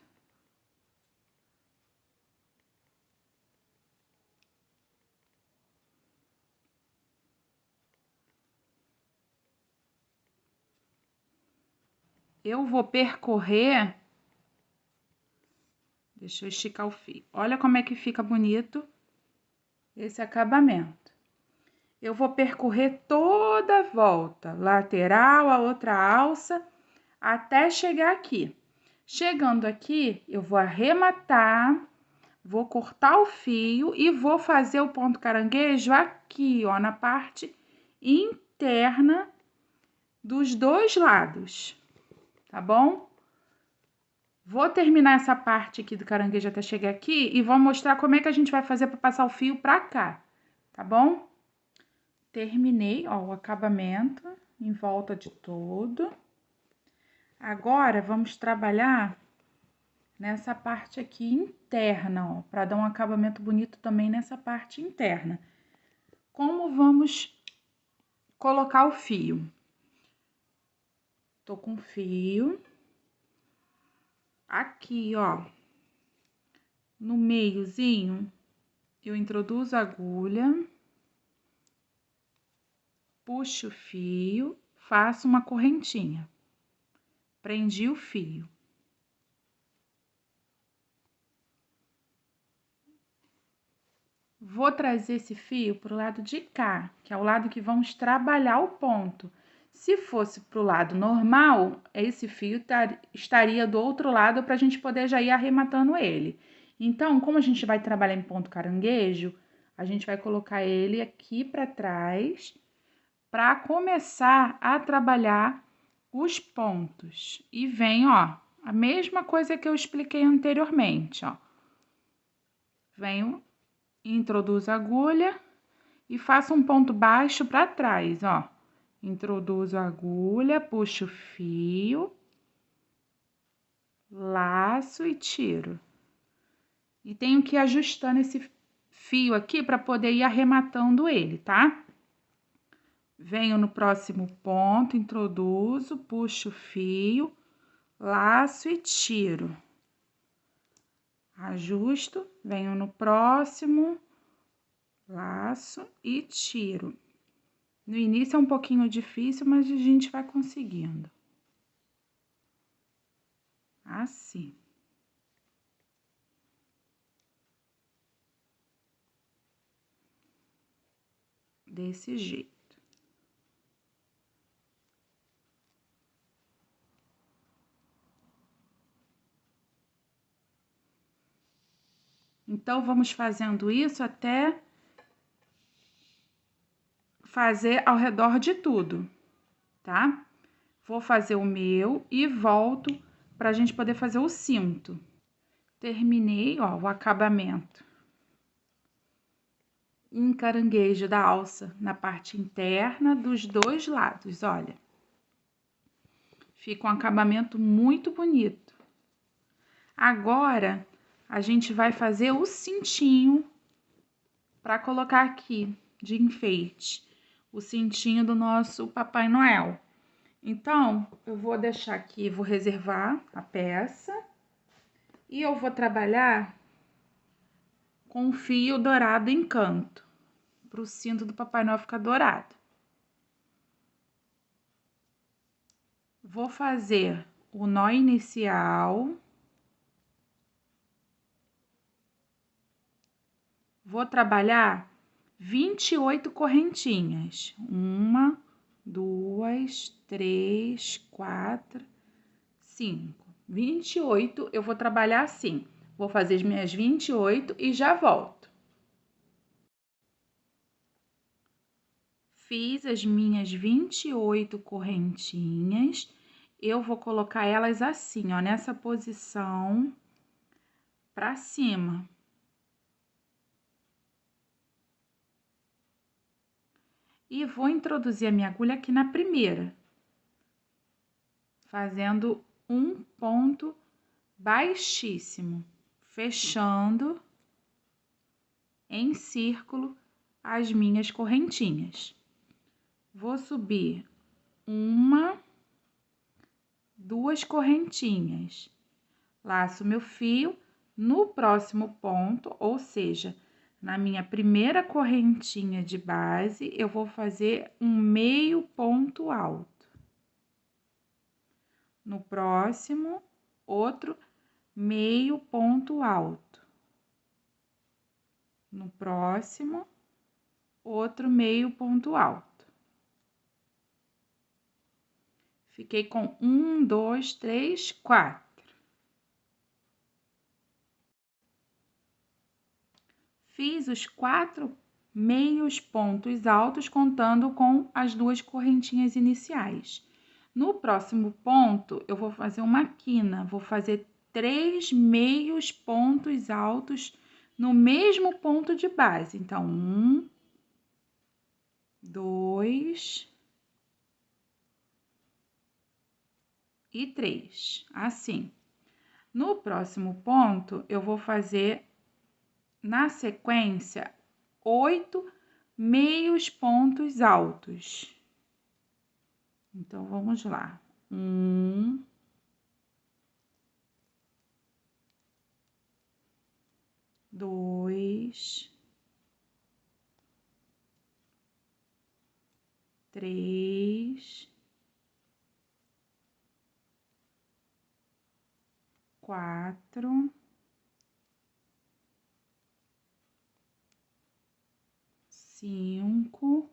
Eu vou percorrer... Deixa eu esticar o fio. Olha como é que fica bonito esse acabamento. Eu vou percorrer toda a volta, lateral, a outra alça, até chegar aqui. Chegando aqui, eu vou arrematar, vou cortar o fio e vou fazer o ponto caranguejo aqui, ó, na parte interna dos 2 lados, tá bom? Vou terminar essa parte aqui do caranguejo até chegar aqui e vou mostrar como é que a gente vai fazer para passar o fio pra cá, tá bom? Terminei, ó, o acabamento em volta de todo. Agora, vamos trabalhar nessa parte aqui interna, ó, para dar um acabamento bonito também nessa parte interna. Como vamos colocar o fio? Tô com fio aqui, ó, no meiozinho, eu introduzo a agulha, puxo o fio, faço uma correntinha, prendi o fio. Vou trazer esse fio pro lado de cá, que é o lado que vamos trabalhar o ponto. Se fosse para o lado normal, esse fio estaria do outro lado para a gente poder já ir arrematando ele. Então, como a gente vai trabalhar em ponto caranguejo, a gente vai colocar ele aqui para trás para começar a trabalhar os pontos. E vem, ó, a mesma coisa que eu expliquei anteriormente, ó. Venho, introduzo a agulha e faço um ponto baixo para trás, ó. Introduzo a agulha, puxo o fio, laço e tiro. E tenho que ir ajustando esse fio aqui para poder ir arrematando ele, tá? Venho no próximo ponto, introduzo, puxo o fio, laço e tiro. Ajusto, venho no próximo, laço e tiro. No início é um pouquinho difícil, mas a gente vai conseguindo. Assim. Desse jeito. Então, vamos fazendo isso até fazer ao redor de tudo, tá? Vou fazer o meu e volto para a gente poder fazer o cinto. Terminei, ó, o acabamento em caranguejo da alça na parte interna dos dois lados, olha. Fica um acabamento muito bonito. Agora, a gente vai fazer o cintinho para colocar aqui de enfeite, o cintinho do nosso Papai Noel. Então, eu vou deixar aqui, vou reservar a peça e eu vou trabalhar com fio dourado em canto, para o cinto do Papai Noel ficar dourado. Vou fazer o nó inicial. Vou trabalhar 28 correntinhas. 1, 2, 3, 4, 5. 28 eu vou trabalhar assim. Vou fazer as minhas 28 e já volto. Fiz as minhas 28 correntinhas. Eu vou colocar elas assim, ó, nessa posição pra cima. E vou introduzir a minha agulha aqui na primeira, fazendo um ponto baixíssimo, fechando em círculo as minhas correntinhas. Vou subir 1, 2 correntinhas, laço meu fio no próximo ponto, ou seja, na minha primeira correntinha de base, eu vou fazer um meio ponto alto. No próximo, outro meio ponto alto. No próximo, outro meio ponto alto. Fiquei com 1, 2, 3, 4. Fiz os 4 meios pontos altos contando com as 2 correntinhas iniciais. No próximo ponto, eu vou fazer uma quina, vou fazer 3 meios pontos altos no mesmo ponto de base. Então, 1, 2 e 3, assim. No próximo ponto, eu vou fazer, na sequência, 8 meios pontos altos. Então, vamos lá. 1, 2, 3, 4, 5,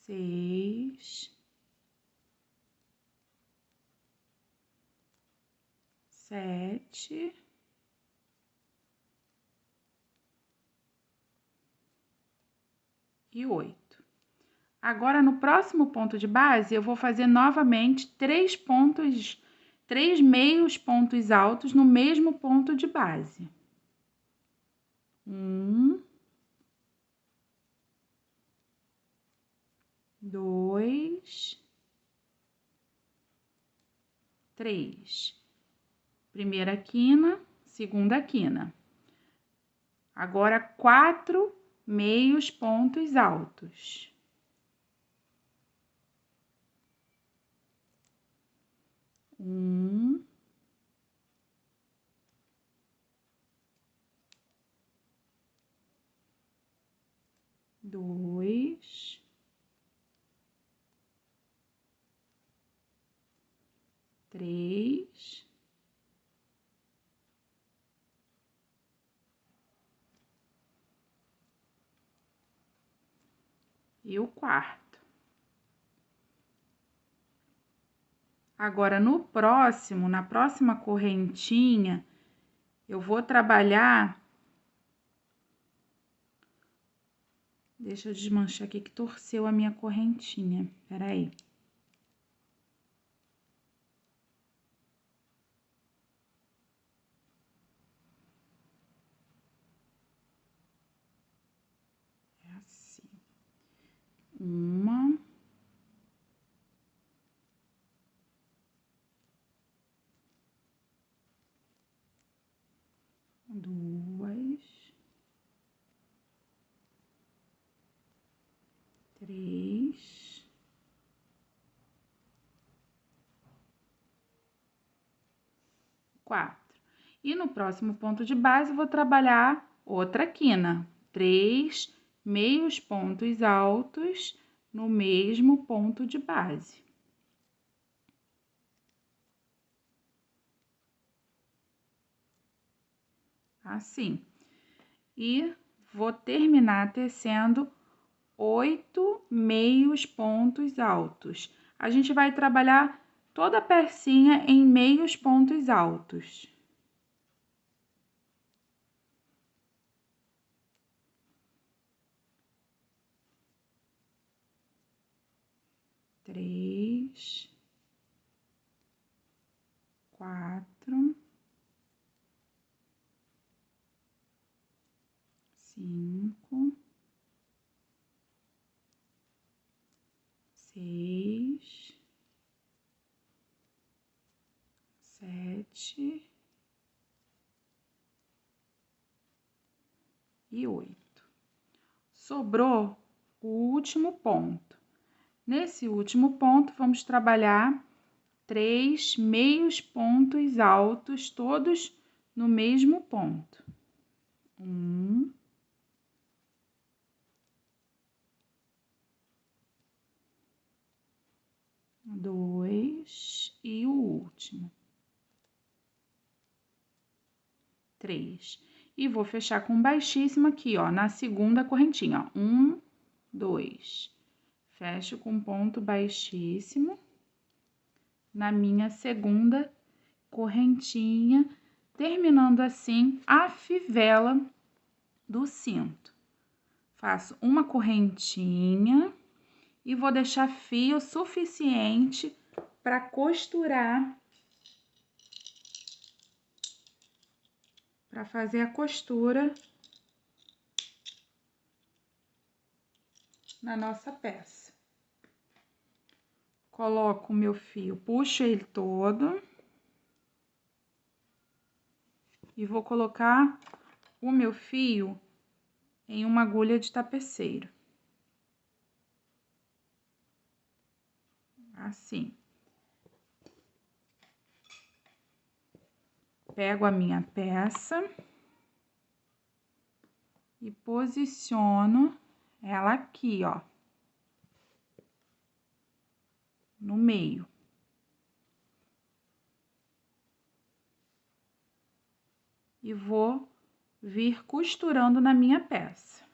6, 7, e 8. Agora, no próximo ponto de base, eu vou fazer novamente 3 meios pontos altos no mesmo ponto de base. 1, 2, 3. Primeira quina, segunda quina. Agora, 4 meios pontos altos. 1, 2, 3, e o quarto. Agora, na próxima correntinha, eu vou trabalhar... Deixa eu desmanchar aqui que torceu a minha correntinha. Espera aí. É assim. 1, 2, 3, 4. E no próximo ponto de base, vou trabalhar outra quina. 3 meios pontos altos no mesmo ponto de base. Assim. E vou terminar tecendo 8 meios pontos altos. A gente vai trabalhar toda a pecinha em meios pontos altos. Três, 4, 5, 6, 7 e 8. Sobrou o último ponto. Nesse último ponto, vamos trabalhar 3 meios pontos altos, todos no mesmo ponto. 1, 2 e o último. 3. E vou fechar com baixíssimo aqui, ó, na segunda correntinha, ó. 1, 2. Fecho com ponto baixíssimo na minha segunda correntinha, terminando assim a fivela do cinto. Faço uma correntinha e vou deixar fio suficiente para costurar, para fazer a costura na nossa peça. Coloco o meu fio, puxo ele todo e vou colocar o meu fio em uma agulha de tapeceiro. Assim. Pego a minha peça e posiciono ela aqui, ó, no meio. E vou vir costurando na minha peça.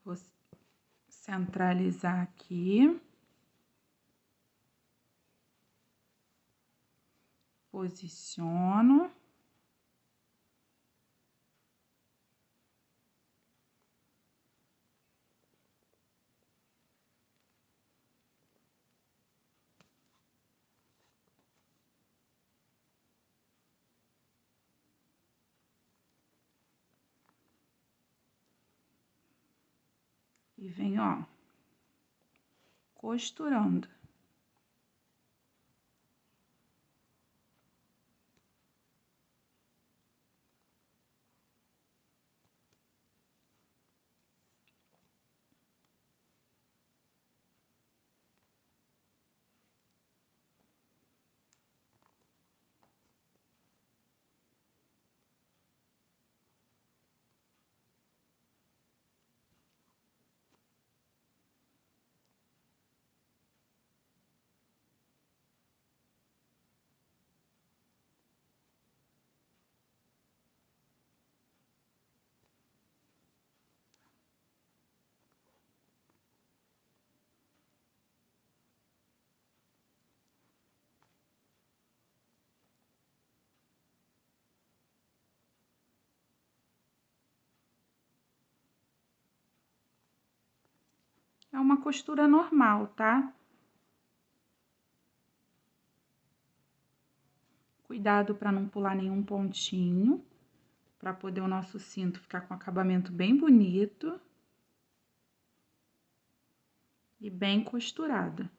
Vou centralizar aqui. Posiciono. E venho, ó, costurando. É uma costura normal, tá? Cuidado para não pular nenhum pontinho, para poder o nosso cinto ficar com acabamento bem bonito e bem costurado.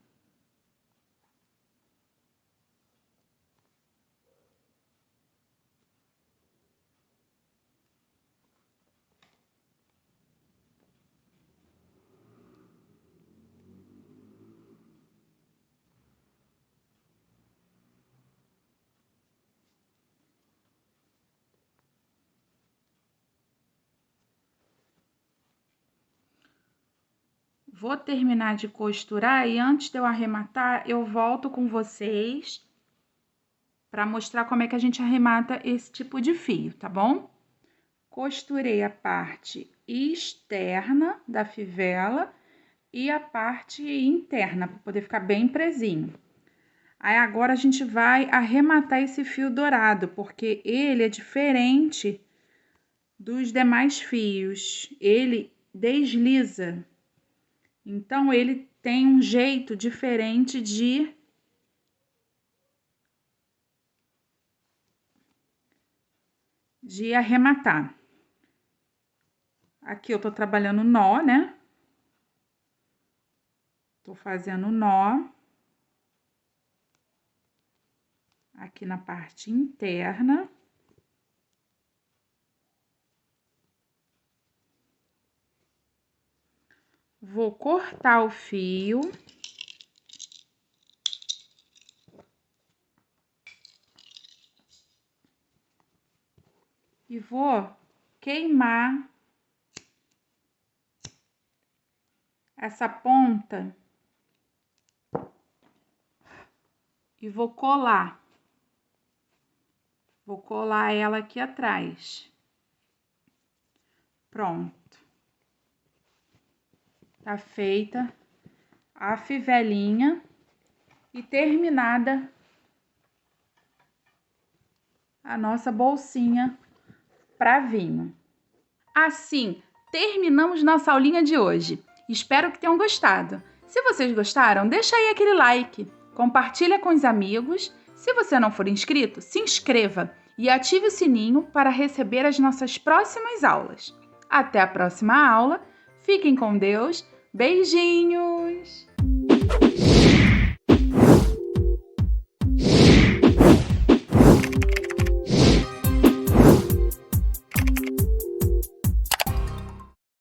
Vou terminar de costurar e antes de eu arrematar, eu volto com vocês para mostrar como é que a gente arremata esse tipo de fio, tá bom? Costurei a parte externa da fivela e a parte interna, para poder ficar bem presinho. Aí, agora a gente vai arrematar esse fio dourado, porque ele é diferente dos demais fios. Ele desliza. Então, ele tem um jeito diferente de arrematar. Aqui eu tô trabalhando nó, né? Tô fazendo nó aqui na parte interna. Vou cortar o fio. E vou queimar essa ponta e vou colar. Vou colar ela aqui atrás. Pronto. Tá feita a fivelinha e terminada a nossa bolsinha para vinho. Assim, terminamos nossa aulinha de hoje. Espero que tenham gostado. Se vocês gostaram, deixa aí aquele like, compartilha com os amigos. Se você não for inscrito, se inscreva e ative o sininho para receber as nossas próximas aulas. Até a próxima aula. Fiquem com Deus. Beijinhos!